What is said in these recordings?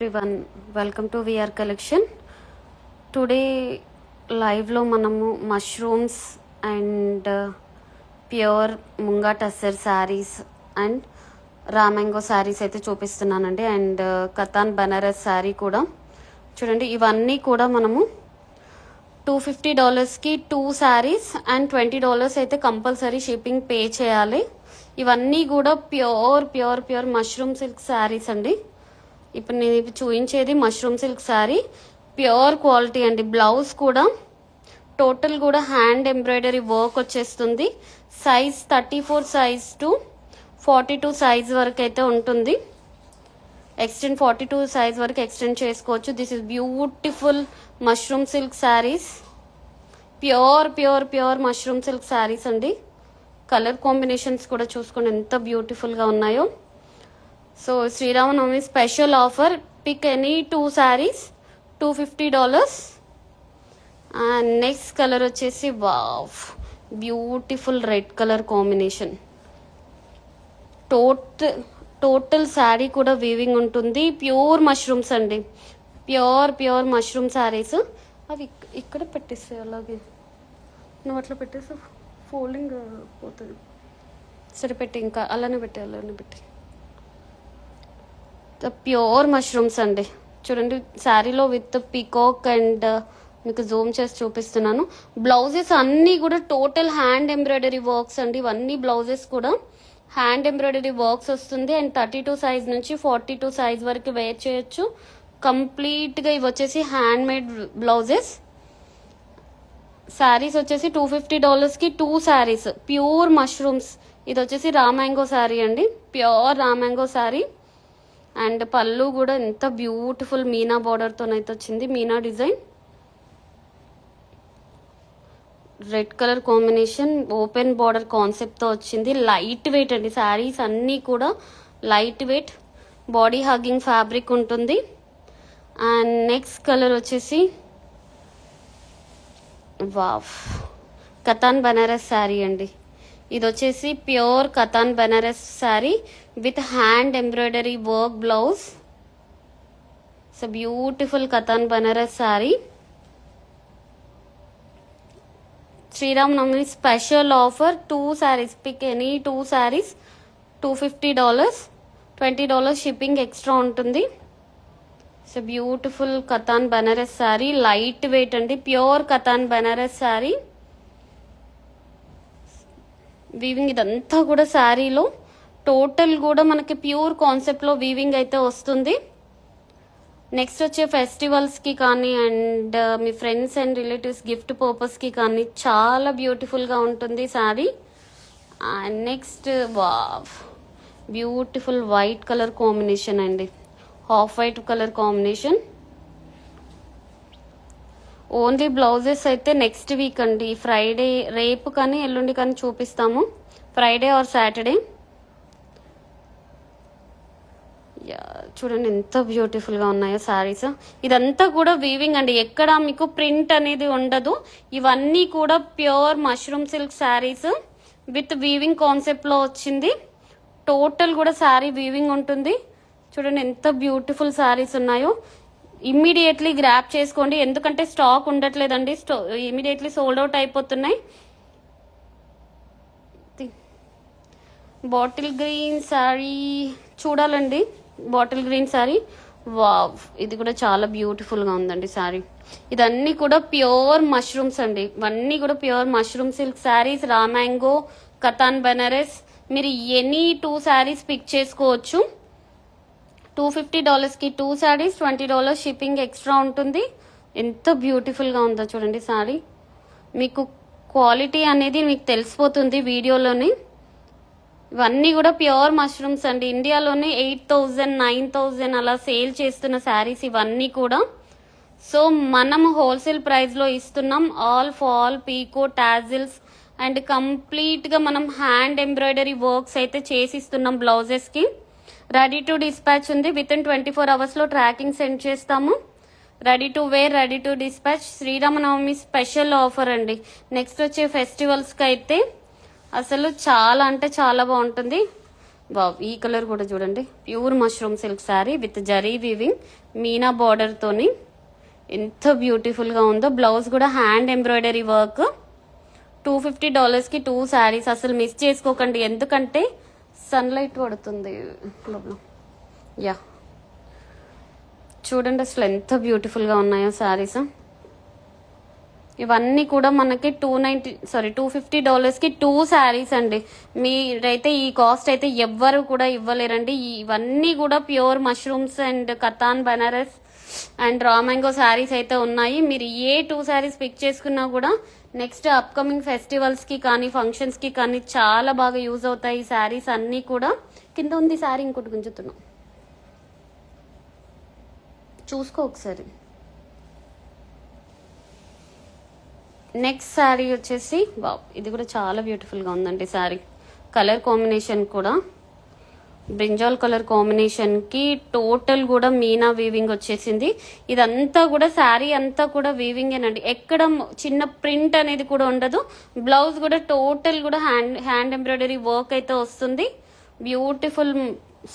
everyone, welcome to VR collection. Today live లో మనము mushrooms and pure Munga tussar saris and raw mango saris అయితే చూపిస్తున్నానండి. అండ్ కతాన్ బనారస్ శారీ కూడా చూడండి. ఇవన్నీ కూడా మనము $250కి 2 శారీస్ అండ్ $20 అయితే కంపల్సరీ షిప్పింగ్ పే చేయాలి. ఇవన్నీ కూడా ప్యూర్ మష్రూమ్ సిల్క్ శారీస్ అండి. ఇప్పుడు నేను చూపించేది mushroom silk sari, pure quality అండి. బ్లౌజ్ కూడా టోటల్ కూడా హ్యాండ్ ఎంబ్రాయిడరీ వర్క్ వచ్చేస్తుంది. సైజ్ 34 సైజ్ టు 42 సైజ్ వరకు అయితే ఉంటుంది. ఎక్స్టెండ్ 42 సైజ్ వరకు ఎక్స్టెండ్ చేసుకోవచ్చు. This is beautiful mushroom silk saris, pure mushroom silk saris అండి. కలర్ కాంబినేషన్స్ కూడా చూసుకోండి ఎంత బ్యూటిఫుల్గా ఉన్నాయో. So Sri Rama Navami special offer, pick any 2 saris $250. And next colour వచ్చేసి wow, beautiful red colour combination. Total sari కూడా వీవింగ్ ఉంటుంది. ప్యూర్ మష్రూమ్స్ అండి, ప్యూర్ మష్రూమ్ శారీస్. అవి ఇక్కడ పెట్టేస్తాయి, అలాగే నువ్వు అట్లా పెట్టేస్తే ఫోల్డింగ్ పోతుంది. సరే పెట్టి, ఇంకా అలానే పెట్టి ప్యూర్ మష్రూమ్స్ అండి. చూడండి శారీలో విత్ పీకాక్ అండ్ మీకు జూమ్ చేసి చూపిస్తున్నాను. బ్లౌజెస్ అన్నీ కూడా టోటల్ హ్యాండ్ ఎంబ్రాయిడరీ వర్క్స్ అండి. ఇవన్నీ బ్లౌజెస్ కూడా హ్యాండ్ ఎంబ్రాయిడరీ వర్క్స్ వస్తుంది. అండ్ 32 సైజ్ నుంచి 42 సైజ్ వరకు వేర్ చేయొచ్చు. కంప్లీట్గా ఇవి వచ్చేసి హ్యాండ్ మేడ్ బ్లౌజెస్. శారీస్ వచ్చేసి $250కి 2 శారీస్ ప్యూర్ మష్రూమ్స్. ఇది వచ్చేసి రామాంగో శారీ అండి, ప్యూర్ రామాంగో శారీ. అండ్ పళ్ళు కూడా ఎంత బ్యూటిఫుల్ మీనా బార్డర్తోనైతే వచ్చింది, meena design. Red colour combination, open border కాన్సెప్ట్తో వచ్చింది. లైట్ వెయిట్ అండి, శారీస్ అన్నీ కూడా light weight, body hugging fabric ఉంటుంది. అండ్ నెక్స్ట్ కలర్ వచ్చేసి వావ్, కతాన్ బనారస్ శారీ అండి. ఇది వచ్చేసి pure katan Banaras sari with hand embroidery work blouse. So beautiful katan Banaras sari. Sri Rama Navami special offer, 2 saris, pick any 2 saris $250, $20 shipping extra ఉంటుంది. So beautiful katan Banaras sari, light weight అండి, ప్యూర్ కతాన్ బనారస్ శారీ. వీవింగ్ ఇదంతా కూడా శారీలో టోటల్ కూడా మనకి ప్యూర్ కాన్సెప్ట్లో వీవింగ్ అయితే వస్తుంది. నెక్స్ట్ వచ్చే ఫెస్టివల్స్కి కానీ అండ్ మీ ఫ్రెండ్స్ అండ్ రిలేటివ్స్ గిఫ్ట్ పర్పస్కి కానీ చాలా బ్యూటిఫుల్గా ఉంటుంది sari. And next wow, beautiful white colour combination అండి, half white colour combination. Only blouses అయితే నెక్స్ట్ వీక్ అండి, ఫ్రైడే, రేపు కానీ ఎల్లుండి కానీ చూపిస్తాము, ఫ్రైడే ఆర్ సాటర్డే. చూడండి ఎంత బ్యూటిఫుల్గా ఉన్నాయో శారీస్. ఇదంతా కూడా వీవింగ్ అండి, ఎక్కడ మీకు ప్రింట్ అనేది ఉండదు. ఇవన్నీ కూడా pure mushroom silk saris with weaving కాన్సెప్ట్లో వచ్చింది. టోటల్ కూడా శారీ వీవింగ్ ఉంటుంది. చూడండి ఎంత బ్యూటిఫుల్ శారీస్ ఉన్నాయో. ఇమ్మీడియట్లీ గ్రాప్ చేసుకోండి, ఎందుకంటే స్టాక్ ఉండట్లేదండి, ఇమ్మీడియట్లీ సోల్డ్ అవుట్ అయిపోతున్నాయి. బాటిల్ గ్రీన్ శారీ చూడాలండి, బాటిల్ గ్రీన్ శారీ. వావ్, ఇది కూడా చాలా బ్యూటిఫుల్గా ఉందండి శారీ. ఇదన్నీ కూడా ప్యూర్ మష్రూమ్స్ అండి, ఇవన్నీ కూడా pure mushroom silk saris, raw mango, katan Banaras. మీరు ఎనీ 2 శారీస్ పిక్ చేసుకోవచ్చు. $250కి 2 శారీస్, $20 షిప్పింగ్ ఎక్స్ట్రా ఉంటుంది. ఎంత బ్యూటిఫుల్గా ఉందో చూడండి శారీ. మీకు క్వాలిటీ అనేది మీకు తెలిసిపోతుంది వీడియోలోని. ఇవన్నీ కూడా ప్యూర్ మష్రూమ్స్ అండి. ఇండియాలోనే 8,000, 9,000 అలా సేల్ చేస్తున్న శారీస్ ఇవన్నీ కూడా. సో మనం హోల్సేల్ ప్రైస్లో ఇస్తున్నాం. All fall, pico, tassels and కంప్లీట్గా మనం హ్యాండ్ ఎంబ్రాయిడరీ వర్క్స్ అయితే చేసిస్తున్నాం బ్లౌజెస్కి. రెడీ టు డిస్పాచ్ ఉంది, విత్ ఇన్ 24 అవర్స్లో ట్రాకింగ్ సెండ్ చేస్తాము. Ready to wear, ready to dispatch. Sriramanavami special offer అండి. నెక్స్ట్ వచ్చే ఫెస్టివల్స్కి అయితే అసలు చాలా అంటే చాలా బాగుంటుంది. వావ్, ఈ కలర్ కూడా చూడండి, pure mushroom silk sari with zari weaving Meena border తోని ఎంత బ్యూటిఫుల్ గా ఉందో. బ్లౌజ్ కూడా హ్యాండ్ ఎంబ్రాయిడరీ వర్క్. $250 కి 2 శారీస్. అసలు మిస్ చేసుకోకండి, ఎందుకంటే సన్లైట్ పడుతుంది లోపల. యా, చూడండి అసలు ఎంత బ్యూటిఫుల్ గా ఉన్నాయో శారీస్. ఇవన్నీ కూడా మనకి $250 కి 2 శారీస్ అండి. మీరైతే ఈ కాస్ట్ అయితే ఎవ్వరు కూడా ఇవ్వలేరండి. ఇవన్నీ కూడా pure mushrooms and katan Banaras and raw mango saris అయితే ఉన్నాయి. మీరు ఏ 2 శారీస్ పిక్ చేసుకున్నా కూడా నెక్స్ట్ అప్కమింగ్ ఫెస్టివల్స్ కి కానీ ఫంక్షన్స్ కి కానీ చాలా బాగా యూజ్ అవుతాయి ఈ శారీస్ అన్నీ కూడా. కింద ఉంది శారీ, ఇంకోటి గుంజుతున్నాం, చూసుకో ఒకసారి. నెక్స్ట్ శారీ వచ్చేసి వావ్, ఇది కూడా చాలా బ్యూటిఫుల్గా ఉందండి శారీ. కలర్ కాంబినేషన్ కూడా బ్రింజాల్ కలర్ కాంబినేషన్కి టోటల్ కూడా మీనా వీవింగ్ వచ్చేసింది. ఇదంతా కూడా శారీ అంతా కూడా వీవింగేనండి, ఎక్కడ చిన్న ప్రింట్ అనేది కూడా ఉండదు. బ్లౌజ్ కూడా టోటల్ కూడా హ్యాండ్ ఎంబ్రాయిడరీ వర్క్ అయితే వస్తుంది. Beautiful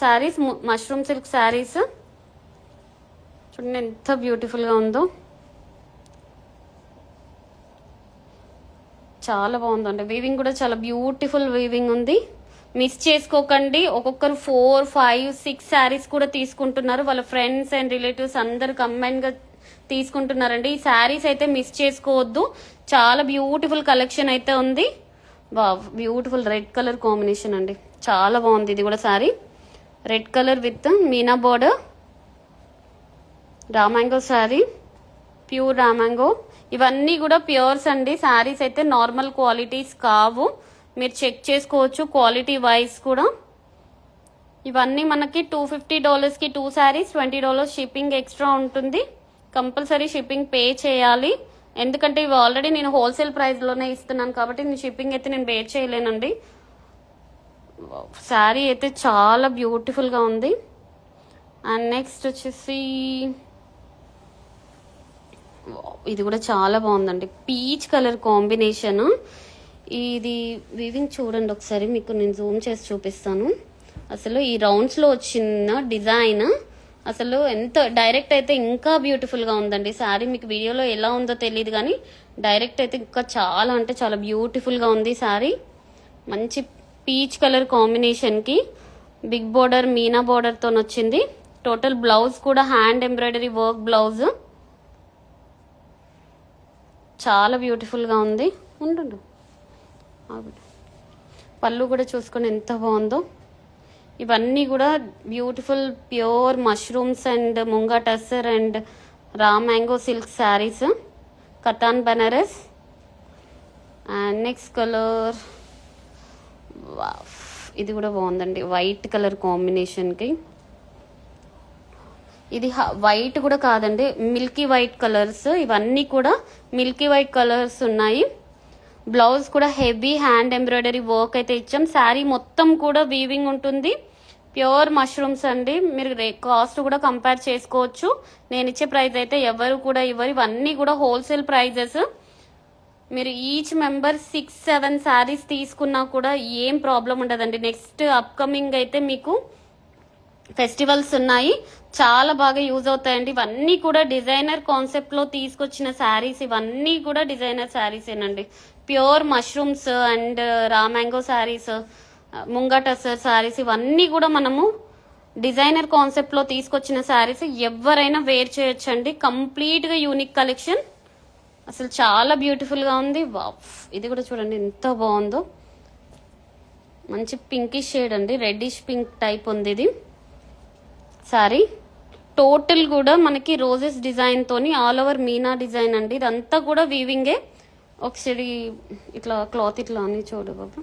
saris, mushroom silk saris. చూడండి ఎంత బ్యూటిఫుల్గా ఉందో, చాలా బాగుందండి. వీవింగ్ కూడా చాలా బ్యూటిఫుల్ వీవింగ్ ఉంది. మిస్ చేసుకోకండి. ఒక్కొక్కరు 4, 5, 6 శారీస్ కూడా తీసుకుంటున్నారు. వాళ్ళ ఫ్రెండ్స్ అండ్ రిలేటివ్స్ అందరు కంబైన్గా తీసుకుంటున్నారండి. ఈ శారీస్ అయితే మిస్ చేసుకోవద్దు. చాలా బ్యూటిఫుల్ కలెక్షన్ అయితే ఉంది. బ్యూటిఫుల్ రెడ్ కలర్ కాంబినేషన్ అండి, చాలా బాగుంది. ఇది కూడా sari red colour with meena border, raw mango sari, pure raw mango. ఇవన్నీ కూడా ప్యూర్స్ అండి. శారీస్ అయితే నార్మల్ క్వాలిటీస్ కావు, మీరు చెక్ చేసుకోవచ్చు క్వాలిటీ వైజ్ కూడా. ఇవన్నీ మనకి $250 కి 2 శారీస్, $20 షిప్పింగ్ ఎక్స్ట్రా ఉంటుంది. కంపల్సరీ షిప్పింగ్ పే చేయాలి, ఎందుకంటే ఇవి ఆల్రెడీ నేను హోల్సేల్ ప్రైస్లోనే ఇస్తున్నాను కాబట్టి నేను షిప్పింగ్ అయితే నేను పే చేయలేనండి. శారీ అయితే చాలా బ్యూటిఫుల్గా ఉంది. అండ్ నెక్స్ట్ వచ్చేసి ఇది కూడా చాలా బాగుందండి, పీచ్ కలర్ కాంబినేషన్. ఇది వీవింగ్ చూడండి ఒకసారి, మీకు నేను జూమ్ చేసి చూపిస్తాను. అసలు ఈ రౌండ్స్లో వచ్చిన డిజైన్ అసలు ఎంత డైరెక్ట్ అయితే ఇంకా బ్యూటిఫుల్గా ఉందండి. శారీ మీకు వీడియోలో ఎలా ఉందో తెలియదు కానీ డైరెక్ట్ అయితే ఇంకా చాలా అంటే చాలా బ్యూటిఫుల్గా ఉంది శారీ. మంచి పీచ్ కలర్ కాంబినేషన్కి బిగ్ బోర్డర్ మీనా బోర్డర్తో వచ్చింది. టోటల్ బ్లౌజ్ కూడా హ్యాండ్ ఎంబ్రాయిడరీ వర్క్ బ్లౌజ్, చాలా బ్యూటిఫుల్గా ఉంది. ఉండు, పళ్ళు కూడా చూసుకొని ఎంత బాగుందో. ఇవన్నీ కూడా beautiful pure mushrooms and munga tussar and raw mango silk saris, katan Banaras. And next colour ఇది కూడా బాగుందండి, వైట్ కలర్ కాంబినేషన్కి. ఇది వైట్ కూడా కాదండి, మిల్కీ వైట్ కలర్స్. ఇవన్నీ కూడా మిల్కీ వైట్ కలర్స్ ఉన్నాయి. బ్లౌజ్ కూడా హెవీ హ్యాండ్ ఎంబ్రాయిడరీ వర్క్ అయితే ఇచ్చాం. శారీ మొత్తం కూడా వీవింగ్ ఉంటుంది. ప్యూర్ మష్రూమ్స్ అండి, మీరు కాస్ట్ కూడా కంపేర్ చేసుకోవచ్చు. నేను ఇచ్చే ప్రైస్ అయితే ఎవరు కూడా ఇవ్వరు, ఇవన్నీ కూడా హోల్సేల్ ప్రైజెస్. మీరు ఈచ్ మెంబర్ 6-7 శారీస్ తీసుకున్నా కూడా ఏం ప్రాబ్లం ఉండదండి. నెక్స్ట్ అప్కమింగ్ అయితే మీకు ఫెస్టివల్స్ ఉన్నాయి, చాలా బాగా యూజ్ అవుతాయండి. ఇవన్నీ కూడా డిజైనర్ కాన్సెప్ట్లో తీసుకొచ్చిన శారీస్, ఇవన్నీ కూడా డిజైనర్ శారీసేనండి. Pure mushrooms and raw mango saris, munga tussar saris, ఇవన్నీ కూడా మనము డిజైనర్ కాన్సెప్ట్లో తీసుకొచ్చిన శారీస్. ఎవరైనా వేర్ చేయొచ్చండి, కంప్లీట్గా యూనిక్ కలెక్షన్. అసలు చాలా బ్యూటిఫుల్గా ఉంది. ఇది కూడా చూడండి ఎంత బాగుందో, మంచి పింకిష్ షేడ్ అండి, రెడ్డిష్ పింక్ టైప్ ఉంది ఇది శారీ. టోటల్ కూడా మనకి రోజెస్ డిజైన్ తోని ఆల్ ఓవర్ మీనా డిజైన్ అండి. ఇదంతా కూడా వీవింగే. ఒకసారి ఇట్లా క్లాత్ ఇట్లా అని చూడు బాబు,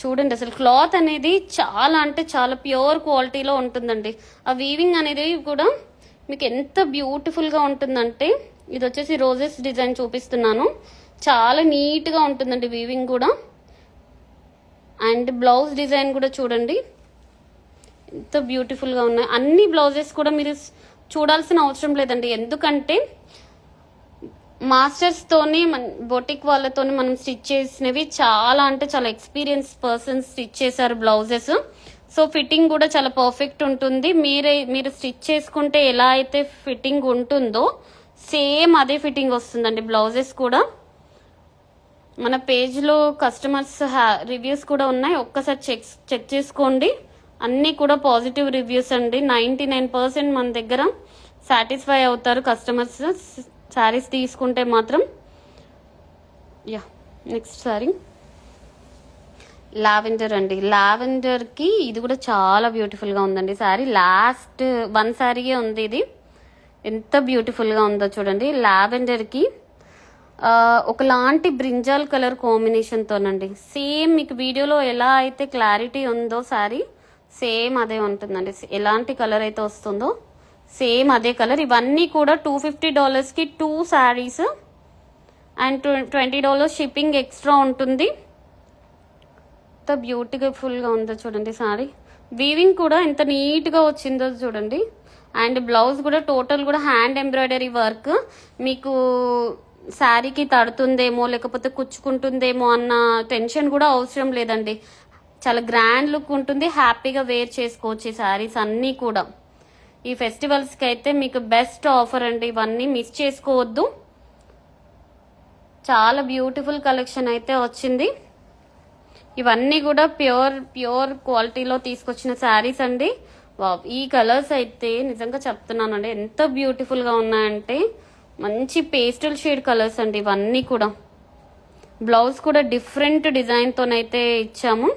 చూడండి అసలు క్లాత్ అనేది చాలా అంటే చాలా ప్యూర్ క్వాలిటీలో ఉంటుందండి. ఆ వీవింగ్ అనేది కూడా మీకు ఎంత బ్యూటిఫుల్గా ఉంటుందంటే, ఇది వచ్చేసి రోజెస్ డిజైన్ చూపిస్తున్నాను, చాలా నీట్గా ఉంటుందండి వీవింగ్ కూడా. అండ్ బ్లౌజ్ డిజైన్ కూడా చూడండి ఎంత బ్యూటిఫుల్గా ఉన్నాయి. అన్ని బ్లౌజెస్ కూడా మీరు చూడాల్సిన అవసరం లేదండి, ఎందుకంటే మాస్టర్స్తోని బొటిక్ వాళ్ళతోని మనం స్టిచ్ చేసినవి చాలా అంటే చాలా ఎక్స్పీరియన్స్ పర్సన్స్ స్టిచ్ చేశారు బ్లౌజెస్. సో ఫిట్టింగ్ కూడా చాలా పర్ఫెక్ట్ ఉంటుంది. మీరు స్టిచ్ చేసుకుంటే ఎలా అయితే ఫిట్టింగ్ ఉంటుందో సేమ్ అదే ఫిట్టింగ్ వస్తుందండి బ్లౌజెస్ కూడా. మన పేజ్లో కస్టమర్స్ రివ్యూస్ కూడా ఉన్నాయి, ఒక్కసారి చెక్ చేసుకోండి. అన్నీ కూడా పాజిటివ్ రివ్యూస్ అండి. 99% మన దగ్గర సాటిస్ఫై అవుతారు కస్టమర్స్ శారీస్ తీసుకుంటే మాత్రం. యా, నెక్స్ట్ సారీ లావెండర్ అండి. లావెండర్కి ఇది కూడా చాలా బ్యూటిఫుల్గా ఉందండి శారీ. లాస్ట్ వన్ శారీయే ఉంది ఇది. ఎంత బ్యూటిఫుల్గా ఉందో చూడండి. లావెండర్కి ఒకలాంటి బ్రింజాల్ కలర్ కాంబినేషన్తోనండి. సేమ్ మీకు వీడియోలో ఎలా అయితే క్లారిటీ ఉందో శారీ సేమ్ అదే ఉంటుందండి. ఎలాంటి కలర్ అయితే వస్తుందో సేమ్ అదే కలర్. ఇవన్నీ కూడా $250కి 2 శారీస్ అండ్ $20 షిప్పింగ్ ఎక్స్ట్రా ఉంటుంది. ఎంత బ్యూటిఫుల్గా ఉందో చూడండి శారీ. వీవింగ్ కూడా ఎంత నీట్గా వచ్చిందో చూడండి. అండ్ బ్లౌజ్ కూడా టోటల్ కూడా హ్యాండ్ ఎంబ్రాయిడరీ వర్క్. మీకు శారీకి తడుతుందేమో లేకపోతే కుచ్చుకుంటుందేమో అన్న టెన్షన్ కూడా అవసరం లేదండి. చాలా గ్రాండ్ లుక్ ఉంటుంది. హ్యాపీగా వేర్ చేసుకోవచ్చు ఈ శారీస్ అన్నీ కూడా. ఈ ఫెస్టివల్స్కి అయితే మీకు బెస్ట్ ఆఫర్ అండి. ఇవన్నీ మిస్ చేసుకోవద్దు. చాలా బ్యూటిఫుల్ కలెక్షన్ అయితే వచ్చింది. ఇవన్నీ కూడా ప్యూర్ క్వాలిటీలో తీసుకొచ్చిన శారీస్ అండి. ఈ కలర్స్ అయితే నిజంగా చెప్తున్నానండి ఎంత బ్యూటిఫుల్గా ఉన్నాయంటే మంచి పేస్టల్ షేడ్ కలర్స్ అండి ఇవన్నీ కూడా. బ్లౌజ్ కూడా డిఫరెంట్ డిజైన్తోనైతే ఇచ్చాము.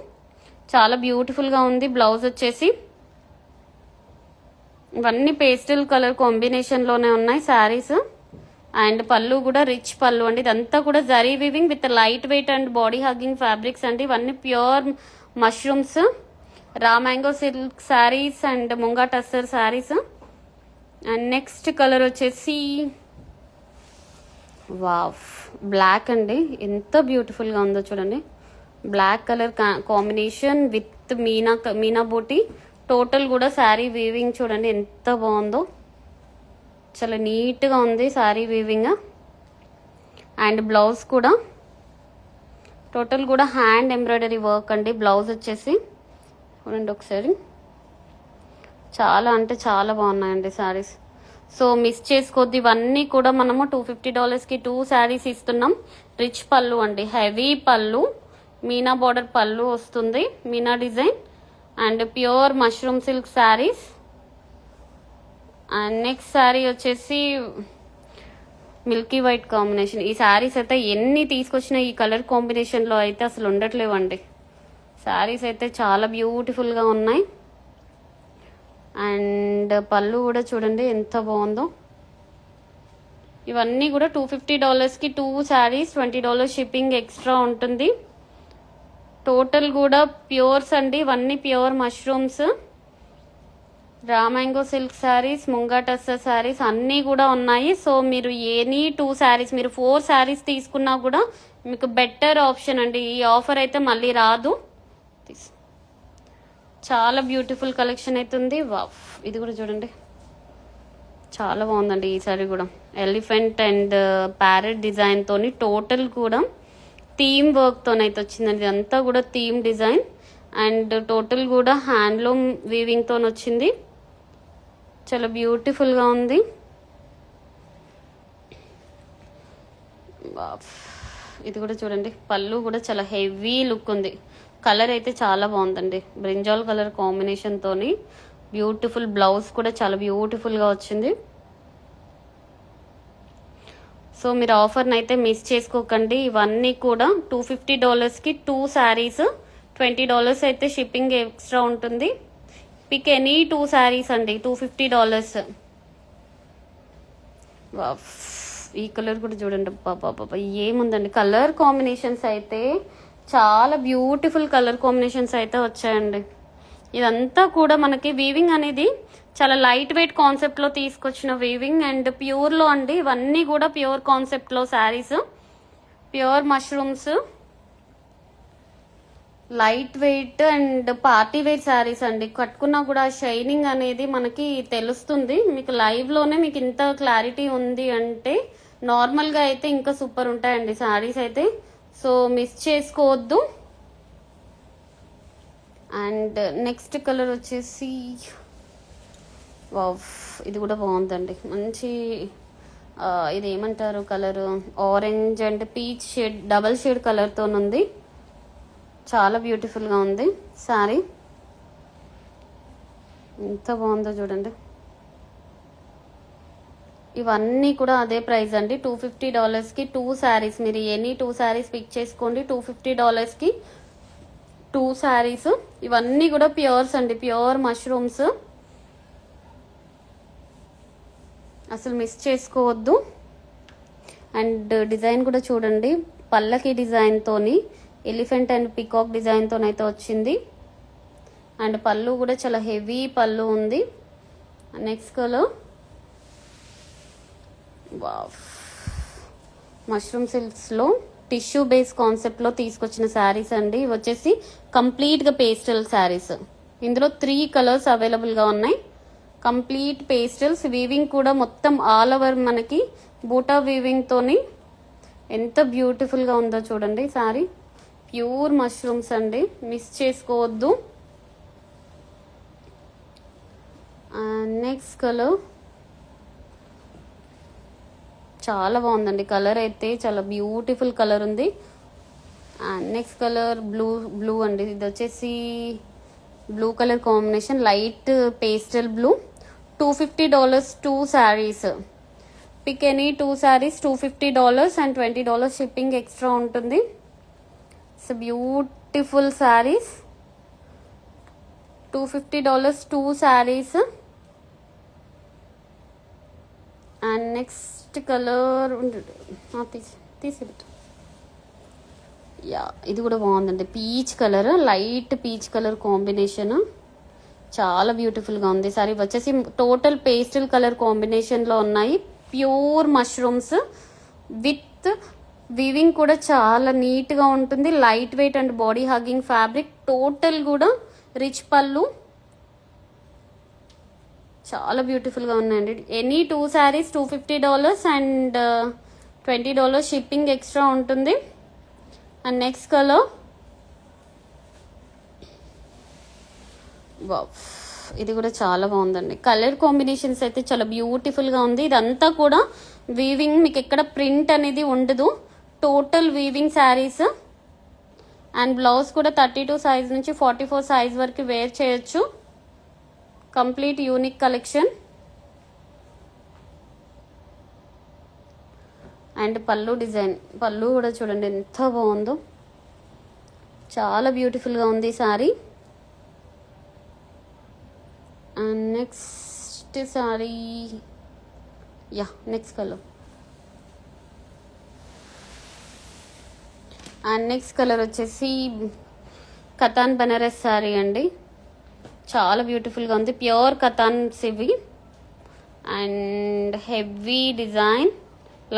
చాలా బ్యూటిఫుల్గా ఉంది బ్లౌజ్ వచ్చేసి. ఇవన్నీ పేస్టల్ కలర్ కాంబినేషన్లోనే ఉన్నాయి శారీస్. అండ్ పళ్ళు కూడా రిచ్ పళ్ళు అండి. ఇదంతా కూడా zari weaving with light weight and body hugging fabrics అండి. ఇవన్నీ pure mushrooms, raw mango silk sarees and munga tussar saris. And next colour వచ్చేసి వావ్ బ్లాక్ అండి. ఎంత బ్యూటిఫుల్గా ఉందో చూడండి. Black colour combination with meena buti. Total కూడా శారీ వీవింగ్ చూడండి ఎంత బాగుందో. చాలా నీట్గా ఉంది శారీ వీవింగ్. అండ్ బ్లౌజ్ కూడా టోటల్ కూడా హ్యాండ్ ఎంబ్రాయిడరీ వర్క్ అండి. బ్లౌజ్ వచ్చేసి చూడండి ఒకసారి. చాలా అంటే చాలా బాగున్నాయండి శారీస్. సో మిస్ చేసుకోవద్దు. ఇవన్నీ కూడా మనము $250కి 2 శారీస్ ఇస్తున్నాం. రిచ్ పళ్ళు అండి, హెవీ పళ్ళు, మీనా బార్డర్ పళ్ళు వస్తుంది, Meena design. And pure mushroom silk sarees. And next sari వచ్చేసి మిల్కీ వైట్ కాంబినేషన్. ఈ శారీస్ అయితే ఎన్ని తీసుకొచ్చినా ఈ కలర్ కాంబినేషన్లో అయితే అసలు ఉండట్లేవండి. శారీస్ అయితే చాలా బ్యూటిఫుల్గా ఉన్నాయి. అండ్ పళ్ళు కూడా చూడండి ఎంత బాగుందో. ఇవన్నీ కూడా $250కి 2 శారీస్, $20 షిప్పింగ్ ఎక్స్ట్రా ఉంటుంది. టోటల్ కూడా ప్యూర్స్ అండి. ఇవన్నీ pure mushrooms, raw mango silk saris, munga tussar saris అన్నీ కూడా ఉన్నాయి. సో మీరు ఎనీ 2 శారీస్, మీరు 4 శారీస్ తీసుకున్నా కూడా మీకు బెటర్ ఆప్షన్ అండి. ఈ ఆఫర్ అయితే మళ్ళీ రాదు. చాలా బ్యూటిఫుల్ కలెక్షన్ అవుతుంది. వావ్, ఇది కూడా చూడండి చాలా బాగుందండి. ఈ సారీ కూడా ఎలిఫెంట్ అండ్ ప్యారెట్ డిజైన్తోని టోటల్ కూడా థీమ్ వర్క్తోనైతే వచ్చిందండి. ఇదంతా కూడా థీమ్ డిజైన్ అండ్ టోటల్ కూడా హ్యాండ్లూమ్ వీవింగ్తో వచ్చింది. చాలా బ్యూటిఫుల్గా ఉంది. ఇది కూడా చూడండి పళ్ళు కూడా చాలా హెవీ లుక్ ఉంది. కలర్ అయితే చాలా బాగుందండి. బ్రింజాల్ కలర్ కాంబినేషన్తోని బ్యూటిఫుల్ బ్లౌజ్ కూడా చాలా బ్యూటిఫుల్గా వచ్చింది. సో మీరు ఆఫర్ని అయితే మిస్ చేసుకోకండి. ఇవన్నీ కూడా $250కి 2 శారీస్, $20 అయితే షిప్పింగ్ ఎక్స్ట్రా ఉంటుంది. పిక్ ఎనీ 2 శారీస్ అండి, $250. ఈ కలర్ కూడా చూడండి బాబా ఏముందండి. కలర్ కాంబినేషన్స్ అయితే చాలా బ్యూటిఫుల్ కలర్ కాంబినేషన్స్ అయితే వచ్చాయండి. ఇదంతా కూడా మనకి వీవింగ్ అనేది చాలా లైట్ వెయిట్ కాన్సెప్ట్లో తీసుకొచ్చిన వీవింగ్ అండ్ ప్యూర్లో అండి. ఇవన్నీ కూడా ప్యూర్ కాన్సెప్ట్లో sarees, pure mushrooms, light weight and party wear sarees అండి. కట్టుకున్నా కూడా షైనింగ్ అనేది మనకి తెలుస్తుంది. మీకు లైవ్లోనే మీకు ఇంత క్లారిటీ ఉంది అంటే నార్మల్గా అయితే ఇంకా సూపర్ ఉంటాయండి శారీస్ అయితే, సో మిస్ చేసుకోవద్దు. అండ్ నెక్స్ట్ కలర్ వచ్చేసి వావ్, ఇది కూడా బాగుందండి. మంచి ఇది ఏమంటారు colour, orange and peach shade, double shade కలర్తో ఉంది. చాలా బ్యూటిఫుల్గా ఉంది శారీ. ఎంత బాగుందో చూడండి. ఇవన్నీ కూడా అదే ప్రైస్ అండి, $250కి 2 శారీస్. మీరు ఎనీ 2 శారీస్ పిక్ చేసుకోండి, $250కి 2 శారీస్. ఇవన్నీ కూడా ప్యూర్స్ అండి, ప్యూర్ మష్రూమ్స్, అసలు మిస్ చేసుకోవద్దు. అండ్ డిజైన్ కూడా చూడండి, పల్లకి డిజైన్తోని, ఎలిఫెంట్ అండ్ పికాక్ డిజైన్తోనైతే వచ్చింది. అండ్ పళ్ళు కూడా చాలా హెవీ పళ్ళు ఉంది. నెక్స్ట్ కలర్ వావ్, మష్రూమ్ సిల్క్స్లో టిష్యూ బేస్ కాన్సెప్ట్లో తీసుకొచ్చిన శారీస్ అండి. ఇవి వచ్చేసి కంప్లీట్గా పేస్టల్ శారీస్. ఇందులో 3 కలర్స్ అవైలబుల్గా ఉన్నాయి. కంప్లీట్ పేస్టల్స్, వీవింగ్ కూడా మొత్తం ఆల్ ఓవర్ మనకి బూటా వీవింగ్తోని ఎంత బ్యూటిఫుల్గా ఉందో చూడండి శారీ. ప్యూర్ మష్రూమ్స్ అండి, మిస్ చేసుకోవద్దు. నెక్స్ట్ కలర్ చాలా బాగుందండి, కలర్ అయితే చాలా బ్యూటిఫుల్ కలర్ ఉంది. నెక్స్ట్ కలర్ బ్లూ అండి. ఇది వచ్చేసి blue colour combination, light pastel blue. $250 2 saris. Pick any 2 saris, $250 and $20 shipping extra ఉంటుంది. It's beautiful saris. $250 2 saris. And next colour తీసిపెట్టు. యా, ఇది కూడా బాగుందండి, peach colour, light peach colour combination, చాలా బ్యూటిఫుల్గా ఉంది. సారీ వచ్చేసి టోటల్ పేస్టల్ కలర్ కాంబినేషన్లో ఉన్నాయి. ప్యూర్ మష్రూమ్స్ విత్ వీవింగ్ కూడా చాలా నీట్గా ఉంటుంది. Light weight and body hugging fabric. Total కూడా రిచ్ పళ్ళు, చాలా బ్యూటిఫుల్గా ఉన్నాయండి. Any 2 saris $250 and $20 shipping extra ఉంటుంది. అండ్ నెక్స్ట్ కలర్ వావ్, ఇది కూడా చాలా బాగుందండి. కలర్ కాంబినేషన్స్ అయితే చాలా బ్యూటిఫుల్గా ఉంది. ఇదంతా కూడా వీవింగ్, మీకు ఎక్కడ ప్రింట్ అనేది ఉండదు. Total weaving saris. And blouse కూడా 32 సైజ్ నుంచి 44 సైజ్ వరకు వేర్ చేయొచ్చు. Complete unique collection. అండ్ పళ్ళు డిజైన్, పళ్ళు కూడా చూడండి ఎంత బాగుందో, చాలా బ్యూటిఫుల్గా ఉంది sari. And next sari, yeah next colour. And next colour వచ్చేసి కతాన్ బనారస్ శారీ అండి. చాలా బ్యూటిఫుల్గా ఉంది, ప్యూర్ కతాన్స్ ఇవి. And heavy design,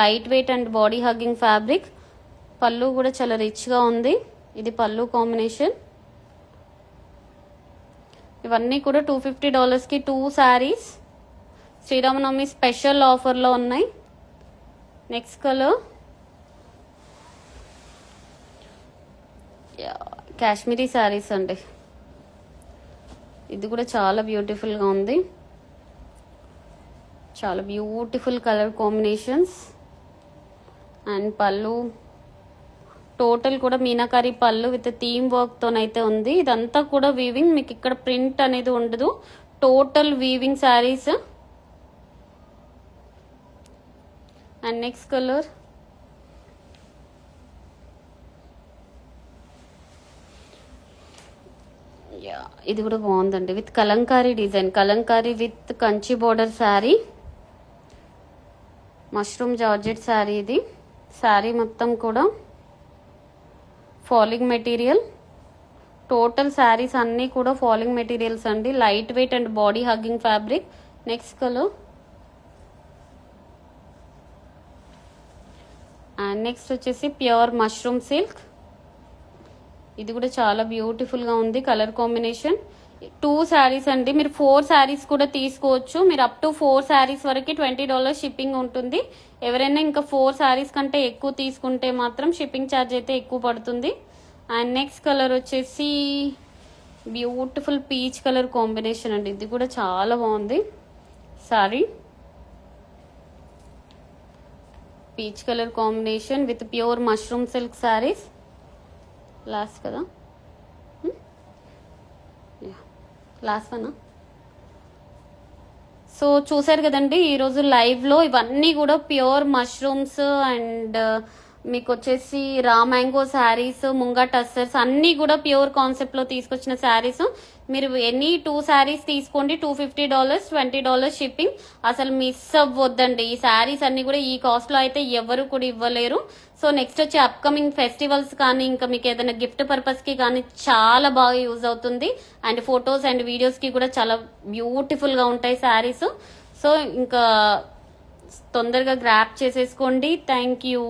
light weight and body hugging fabric. పళ్ళు కూడా చాలా రిచ్గా ఉంది. ఇది పళ్ళు కాంబినేషన్. ఇవన్నీ కూడా $250కి 2 శారీస్. శ్రీరామనవమి స్పెషల్ ఆఫర్లో ఉన్నాయి. నెక్స్ట్ కలర్ కాశ్మీరీ శారీస్ అండి. ఇది కూడా చాలా బ్యూటిఫుల్గా ఉంది, చాలా బ్యూటిఫుల్ కలర్ కాంబినేషన్స్. అండ్ పళ్ళు టోటల్ కూడా మీనాకారి పళ్ళు విత్ థీమ్ వర్క్తోనైతే ఉంది. ఇదంతా కూడా వీవింగ్, మీకు ఇక్కడ ప్రింట్ అనేది ఉండదు. Total weaving saris. And next colour ఇది కూడా బాగుందండి, with Kalamkari design, Kalamkari with Kanchi border sari, mushroom georgette sari. ఇది శారీ మొత్తం కూడా ఫాలింగ్ మెటీరియల్. టోటల్ శారీస్ అన్నీ కూడా ఫాలింగ్ మెటీరియల్స్ అండి, light weight and body hugging fabric. Next colour. And next వచ్చేసి ప్యూర్ మష్రూమ్ సిల్క్. ఇది కూడా చాలా బ్యూటిఫుల్గా ఉంది కలర్ కాంబినేషన్. 2 శారీస్ అండి. మీరు 4 శారీస్ కూడా తీసుకోవచ్చు. మీరు అప్ టు 4 శారీస్ వరకు $20 షిప్పింగ్ ఉంటుంది. ఎవరైనా ఇంకా 4 శారీస్ కంటే ఎక్కువ తీసుకుంటే మాత్రం షిప్పింగ్ ఛార్జ్ అయితే ఎక్కువ పడుతుంది. అండ్ నెక్స్ట్ కలర్ వచ్చేసి బ్యూటిఫుల్ పీచ్ కలర్ కాంబినేషన్ అండి. ఇది కూడా చాలా బాగుంది sorry. Peach colour combination with pure mushroom silk saris. Last కదా, లాస్ట్ వన్. సో చూసారు కదండి ఈరోజు లైవ్లో ఇవన్నీ కూడా ప్యూర్ మష్రూమ్స్ అండ్ మీకు వచ్చేసి రా మ్యాంగో శారీస్, ముంగా టస్సర్స్ అన్నీ కూడా ప్యూర్ కాన్సెప్ట్లో తీసుకొచ్చిన శారీస్. మీరు ఎనీ 2 శారీస్ తీసుకోండి, $250, $20 షిప్పింగ్. అసలు మిస్ అవ్వద్దండి. ఈ శారీస్ అన్ని కూడా ఈ కాస్ట్లో అయితే ఎవరు కూడా ఇవ్వలేరు. సో నెక్స్ట్ వచ్చే అప్కమింగ్ ఫెస్టివల్స్ కానీ ఇంకా మీకు ఏదైనా గిఫ్ట్ పర్పస్కి కానీ చాలా బాగా యూజ్ అవుతుంది. అండ్ ఫొటోస్ అండ్ వీడియోస్కి కూడా చాలా బ్యూటిఫుల్గా ఉంటాయి శారీస్. సో ఇంకా తొందరగా గ్రాప్ చేసేసుకోండి. Thank you.